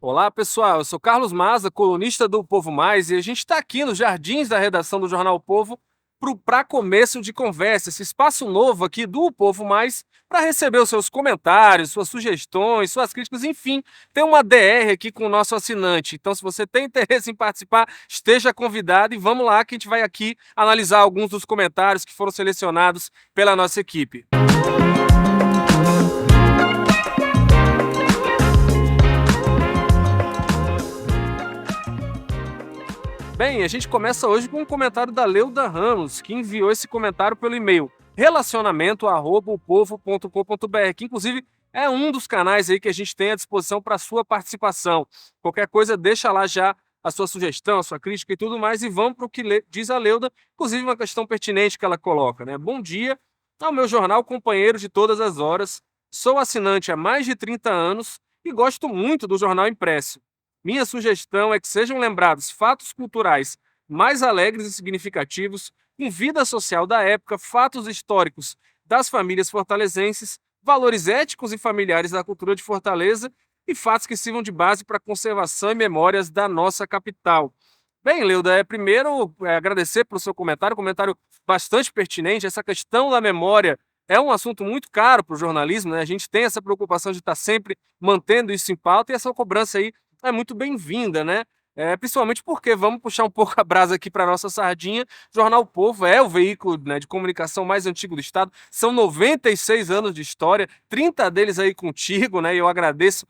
Olá, pessoal. Eu sou Carlos Maza, colunista do Povo Mais, e a gente está aqui nos jardins da redação do Jornal o Povo para começo de conversa, esse espaço novo aqui do Povo Mais, para receber os seus comentários, suas sugestões, suas críticas, enfim, tem uma DR aqui com o nosso assinante. Então, se você tem interesse em participar, esteja convidado e vamos lá que a gente vai aqui analisar alguns dos comentários que foram selecionados pela nossa equipe. Bem, a gente começa hoje com um comentário da Leuda Ramos, que enviou esse comentário pelo e-mail relacionamento@opovo.com.br, que inclusive é um dos canais aí que a gente tem à disposição para sua participação. Qualquer coisa, deixa lá já a sua sugestão, a sua crítica e tudo mais, e vamos para o que diz a Leuda, inclusive uma questão pertinente que ela coloca, né? Bom dia ao meu jornal companheiro de todas as horas, sou assinante há mais de 30 anos e gosto muito do jornal impresso. Minha sugestão é que sejam lembrados fatos culturais mais alegres e significativos, com vida social da época, fatos históricos das famílias fortalezenses, valores éticos e familiares da cultura de Fortaleza e fatos que sirvam de base para a conservação e memórias da nossa capital. Bem, Leuda, primeiro agradecer pelo seu comentário bastante pertinente. Essa questão da memória é um assunto muito caro para o jornalismo, né? A gente tem essa preocupação de estar sempre mantendo isso em pauta e essa cobrança aí é muito bem-vinda, né? Principalmente porque, vamos puxar um pouco a brasa aqui para a nossa sardinha, Jornal o Povo é o veículo, né, de comunicação mais antigo do Estado, são 96 anos de história, 30 deles aí contigo, né, e eu agradeço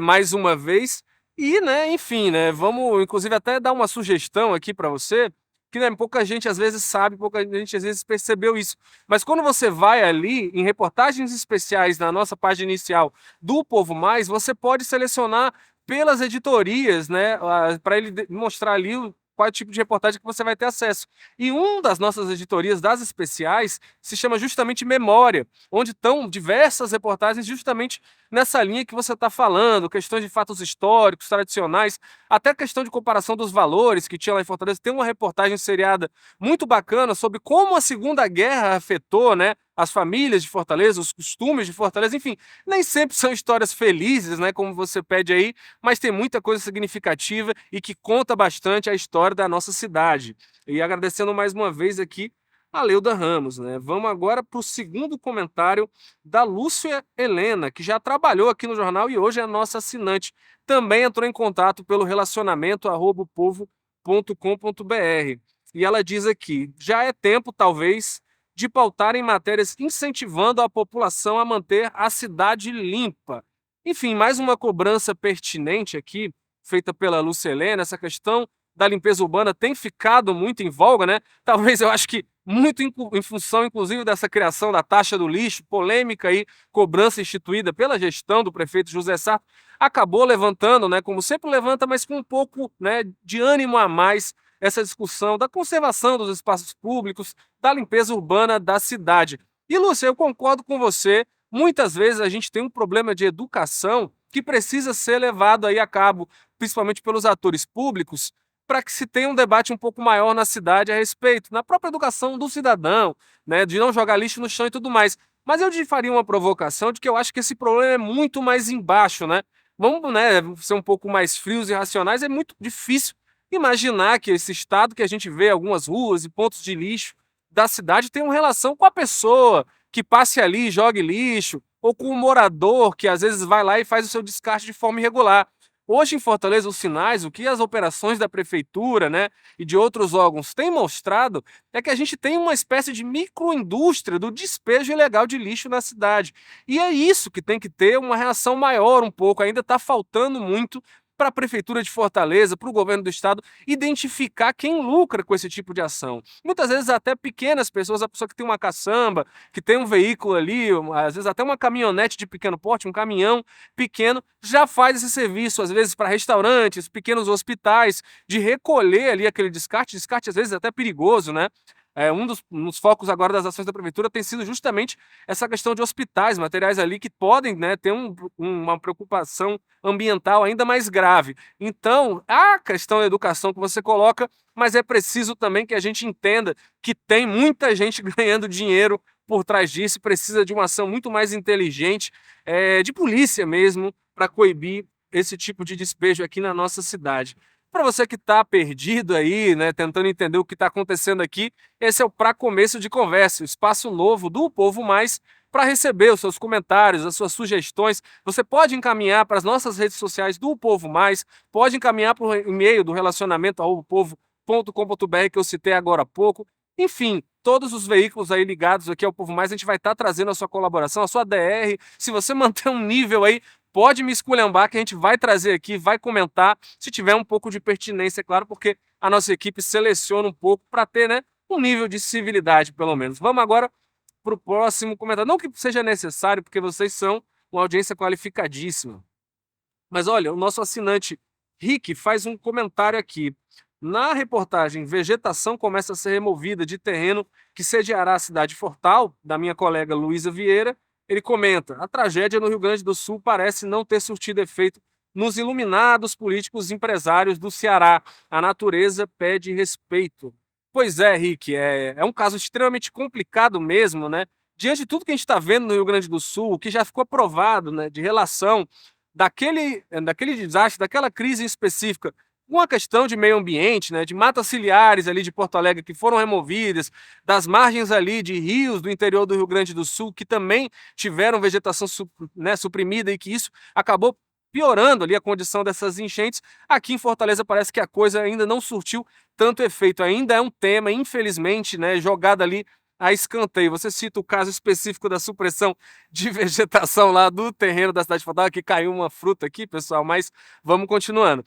mais uma vez, e, né, enfim, né, vamos inclusive até dar uma sugestão aqui para você, que né, pouca gente às vezes sabe, pouca gente às vezes percebeu isso, mas quando você vai ali em reportagens especiais na nossa página inicial do Povo Mais, você pode selecionar pelas editorias, né, para ele mostrar ali qual é o tipo de reportagem que você vai ter acesso. E uma das nossas editorias, das especiais, se chama justamente Memória, onde estão diversas reportagens justamente nessa linha que você está falando, questões de fatos históricos, tradicionais, até questão de comparação dos valores que tinha lá em Fortaleza. Tem uma reportagem seriada muito bacana sobre como a Segunda Guerra afetou, né, as famílias de Fortaleza, os costumes de Fortaleza, enfim, nem sempre são histórias felizes, né, como você pede aí, mas tem muita coisa significativa e que conta bastante a história da nossa cidade. E agradecendo mais uma vez aqui a Leuda Ramos, né? Vamos agora para o segundo comentário da Lúcia Helena, que já trabalhou aqui no jornal e hoje é nossa assinante. Também entrou em contato pelo relacionamento@povo.com.br. E ela diz aqui: já é tempo, talvez, de pautar em matérias incentivando a população a manter a cidade limpa. Enfim, mais uma cobrança pertinente aqui, feita pela Lúcia Helena, essa questão da limpeza urbana tem ficado muito em voga, né? Talvez eu acho que muito em função, inclusive, dessa criação da taxa do lixo, polêmica aí, cobrança instituída pela gestão do prefeito José Sarto, acabou levantando, né? Como sempre levanta, mas com um pouco, né, de ânimo a mais, essa discussão da conservação dos espaços públicos, da limpeza urbana da cidade. E, Lúcia, eu concordo com você, muitas vezes a gente tem um problema de educação que precisa ser levado aí a cabo, principalmente pelos atores públicos, para que se tenha um debate um pouco maior na cidade a respeito, na própria educação do cidadão, né, de não jogar lixo no chão e tudo mais. Mas eu te faria uma provocação de que eu acho que esse problema é muito mais embaixo, né? Vamos, né, ser um pouco mais frios e racionais, é muito difícil imaginar que esse estado que a gente vê, algumas ruas e pontos de lixo da cidade, tem uma relação com a pessoa que passe ali e jogue lixo, ou com o morador que às vezes vai lá e faz o seu descarte de forma irregular. Hoje em Fortaleza, os sinais, o que as operações da prefeitura, né, e de outros órgãos têm mostrado é que a gente tem uma espécie de microindústria do despejo ilegal de lixo na cidade. E é isso que tem que ter uma reação maior um pouco, ainda está faltando muito para a Prefeitura de Fortaleza, para o governo do estado, identificar quem lucra com esse tipo de ação. Muitas vezes até pequenas pessoas, a pessoa que tem uma caçamba, que tem um veículo ali, às vezes até uma caminhonete de pequeno porte, um caminhão pequeno, já faz esse serviço, às vezes para restaurantes, pequenos hospitais, de recolher ali aquele descarte às vezes até perigoso, né? Um dos focos agora das ações da prefeitura tem sido justamente essa questão de hospitais, materiais ali que podem, né, ter uma preocupação ambiental ainda mais grave. Então, a questão da educação que você coloca, mas é preciso também que a gente entenda que tem muita gente ganhando dinheiro por trás disso, precisa de uma ação muito mais inteligente, de polícia mesmo, para coibir esse tipo de despejo aqui na nossa cidade. Para você que está perdido aí, né, tentando entender o que está acontecendo aqui, esse é o Pra Começo de Conversa, o espaço novo do Povo Mais para receber os seus comentários, as suas sugestões. Você pode encaminhar para as nossas redes sociais do Povo Mais, pode encaminhar para o e-mail do relacionamento@povo.com.br que eu citei agora há pouco. Enfim, todos os veículos aí ligados aqui ao Povo Mais, a gente vai estar trazendo a sua colaboração, a sua DR. Se você manter um nível aí, pode me esculhambar que a gente vai trazer aqui, vai comentar, se tiver um pouco de pertinência, é claro, porque a nossa equipe seleciona um pouco para ter, né, um nível de civilidade, pelo menos. Vamos agora para o próximo comentário. Não que seja necessário, porque vocês são uma audiência qualificadíssima. Mas olha, o nosso assinante Rick faz um comentário aqui. Na reportagem, vegetação começa a ser removida de terreno que sediará a cidade Fortal, da minha colega Luísa Vieira. Ele comenta: a tragédia no Rio Grande do Sul parece não ter surtido efeito nos iluminados políticos empresários do Ceará. A natureza pede respeito. Pois é, Rick, é um caso extremamente complicado mesmo, né? Diante de tudo que a gente está vendo no Rio Grande do Sul, que já ficou provado, né, de relação daquele desastre, daquela crise específica, uma questão de meio ambiente, né, de matas ciliares ali de Porto Alegre que foram removidas, das margens ali de rios do interior do Rio Grande do Sul que também tiveram vegetação suprimida e que isso acabou piorando ali a condição dessas enchentes. Aqui em Fortaleza parece que a coisa ainda não surtiu tanto efeito, ainda é um tema, infelizmente, né, jogado ali a escanteio. Você cita o caso específico da supressão de vegetação lá do terreno da cidade de Fortaleza, que caiu uma fruta aqui, pessoal, mas vamos continuando.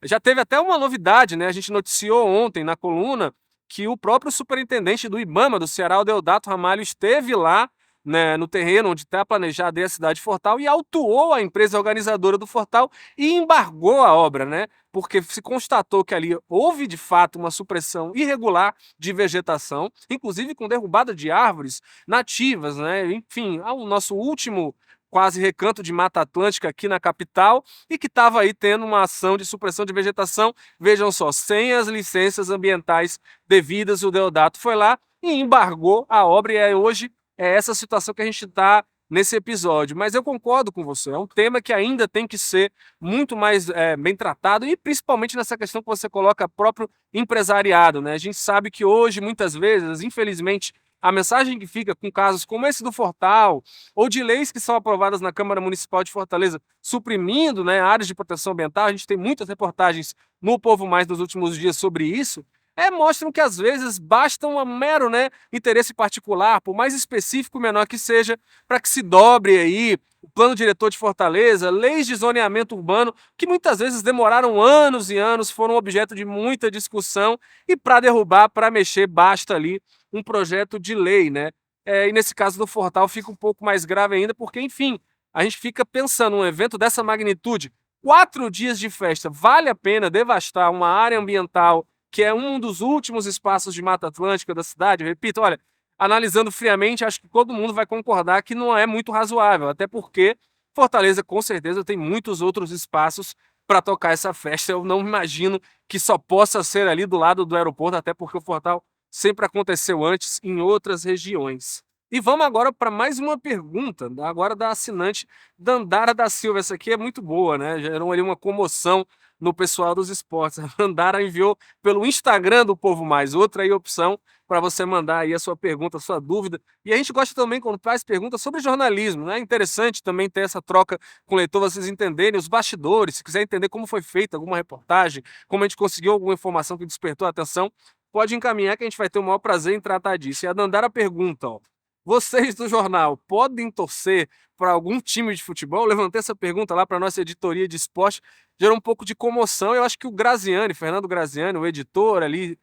Já teve até uma novidade, né? A gente noticiou ontem na coluna que o próprio superintendente do IBAMA do Ceará, o Deodato Ramalho, esteve lá, né, no terreno onde está planejada a cidade de Fortal e autuou a empresa organizadora do Fortal e embargou a obra, né? Porque se constatou que ali houve de fato uma supressão irregular de vegetação, inclusive com derrubada de árvores nativas, né? Enfim, o nosso último quase recanto de Mata Atlântica aqui na capital e que estava aí tendo uma ação de supressão de vegetação, vejam só, sem as licenças ambientais devidas, o Deodato foi lá e embargou a obra e hoje é essa situação que a gente está nesse episódio. Mas eu concordo com você, é um tema que ainda tem que ser muito mais bem tratado e principalmente nessa questão que você coloca próprio empresariado, né? A gente sabe que hoje, muitas vezes, infelizmente, a mensagem que fica com casos como esse do Fortal, ou de leis que são aprovadas na Câmara Municipal de Fortaleza, suprimindo, né, áreas de proteção ambiental, a gente tem muitas reportagens no Povo Mais nos últimos dias sobre isso, mostram que às vezes basta um mero, né, interesse particular, por mais específico ou menor que seja, para que se dobre aí o plano diretor de Fortaleza, leis de zoneamento urbano, que muitas vezes demoraram anos e anos, foram objeto de muita discussão, e para derrubar, para mexer, basta ali um projeto de lei, né? E nesse caso do Fortal fica um pouco mais grave ainda, porque, enfim, a gente fica pensando, um evento dessa magnitude, 4 dias de festa, vale a pena devastar uma área ambiental que é um dos últimos espaços de Mata Atlântica da cidade? Eu repito, olha, analisando friamente, acho que todo mundo vai concordar que não é muito razoável, até porque Fortaleza, com certeza, tem muitos outros espaços para tocar essa festa. Eu não imagino que só possa ser ali do lado do aeroporto, até porque o Fortal sempre aconteceu antes em outras regiões. E vamos agora para mais uma pergunta, agora da assinante Dandara da Silva. Essa aqui é muito boa, né? Gerou ali uma comoção no pessoal dos esportes. A Dandara enviou pelo Instagram do Povo Mais, outra aí opção para você mandar aí a sua pergunta, a sua dúvida. E a gente gosta também quando faz perguntas sobre jornalismo, né? É interessante também ter essa troca com o leitor, vocês entenderem os bastidores, se quiser entender como foi feita alguma reportagem, como a gente conseguiu alguma informação que despertou a atenção, pode encaminhar que a gente vai ter o maior prazer em tratar disso. E a Dandara pergunta, ó: vocês do jornal podem torcer para algum time de futebol? Eu levantei essa pergunta lá para a nossa editoria de esporte, gerou um pouco de comoção. Eu acho que o Graziani, Fernando Graziani, o editor ali,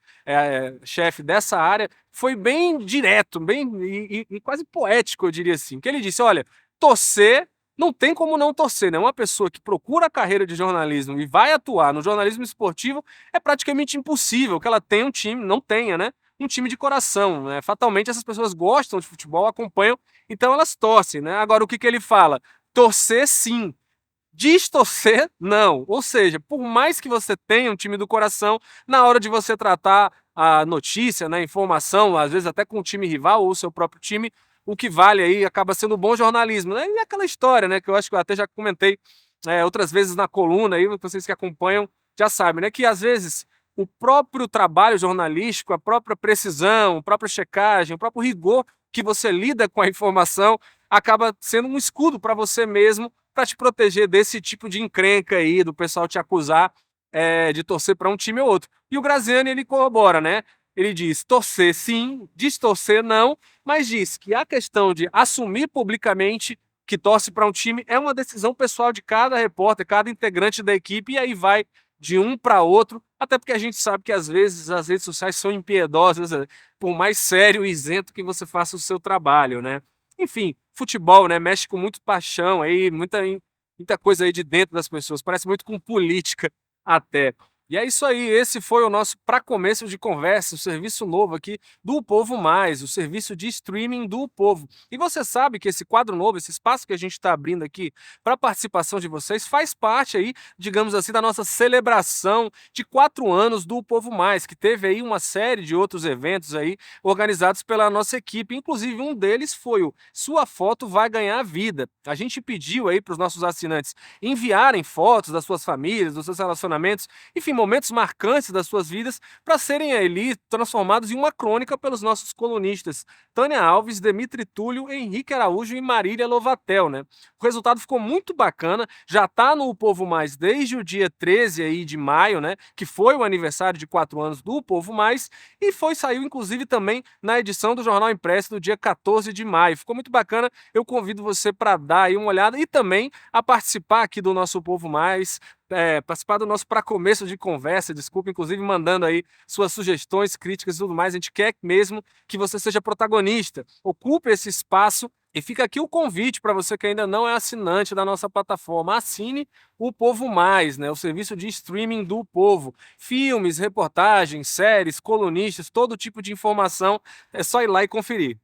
chefe dessa área, foi bem direto, bem e quase poético, eu diria assim. Que ele disse: olha, torcer não tem como não torcer, né? Uma pessoa que procura a carreira de jornalismo e vai atuar no jornalismo esportivo é praticamente impossível que ela tenha um time, não tenha, né? Um time de coração, né? Fatalmente essas pessoas gostam de futebol, acompanham, então elas torcem, né? Agora o que que ele fala? Torcer sim, distorcer não. Ou seja, por mais que você tenha um time do coração, na hora de você tratar a notícia, né, a informação, às vezes até com o time rival ou o seu próprio time, o que vale aí acaba sendo bom jornalismo, né? E aquela história, né, que eu acho que eu até já comentei outras vezes na coluna, aí vocês que acompanham já sabem, né, que às vezes o próprio trabalho jornalístico, a própria precisão, a própria checagem, o próprio rigor que você lida com a informação acaba sendo um escudo para você mesmo, para te proteger desse tipo de encrenca aí, do pessoal te acusar de torcer para um time ou outro. E o Graziani, ele corrobora, né? Ele diz torcer sim, distorcer não, mas diz que a questão de assumir publicamente que torce para um time é uma decisão pessoal de cada repórter, cada integrante da equipe, e aí vai de um para outro, até porque a gente sabe que às vezes as redes sociais são impiedosas, por mais sério e isento que você faça o seu trabalho, né? Enfim, futebol, né, mexe com muito paixão aí, muita coisa aí de dentro das pessoas, parece muito com política até. E é isso aí, esse foi o nosso para começo de conversa, o serviço novo aqui do Povo Mais, o serviço de streaming do Povo. E você sabe que esse quadro novo, esse espaço que a gente está abrindo aqui para a participação de vocês, faz parte aí, digamos assim, da nossa celebração de 4 anos do Povo Mais, que teve aí uma série de outros eventos aí organizados pela nossa equipe, inclusive um deles foi o Sua Foto Vai Ganhar Vida. A gente pediu aí para os nossos assinantes enviarem fotos das suas famílias, dos seus relacionamentos, enfim, momentos marcantes das suas vidas para serem ali transformados em uma crônica pelos nossos colunistas Tânia Alves, Demitri Túlio, Henrique Araújo e Marília Lovatel, né? O resultado ficou muito bacana, já está no Povo Mais desde o dia 13 aí de maio, né? Que foi o aniversário de 4 anos do Povo Mais, e saiu inclusive também na edição do Jornal Impresso do dia 14 de maio. Ficou muito bacana, eu convido você para dar aí uma olhada e também a participar aqui do nosso Povo Mais, participar do nosso para começo de conversa, desculpa, inclusive mandando aí suas sugestões, críticas e tudo mais. A gente quer mesmo que você seja protagonista, ocupe esse espaço. E fica aqui o convite para você que ainda não é assinante da nossa plataforma. Assine o Povo Mais, né? O serviço de streaming do Povo. Filmes, reportagens, séries, colunistas, todo tipo de informação. É só ir lá e conferir.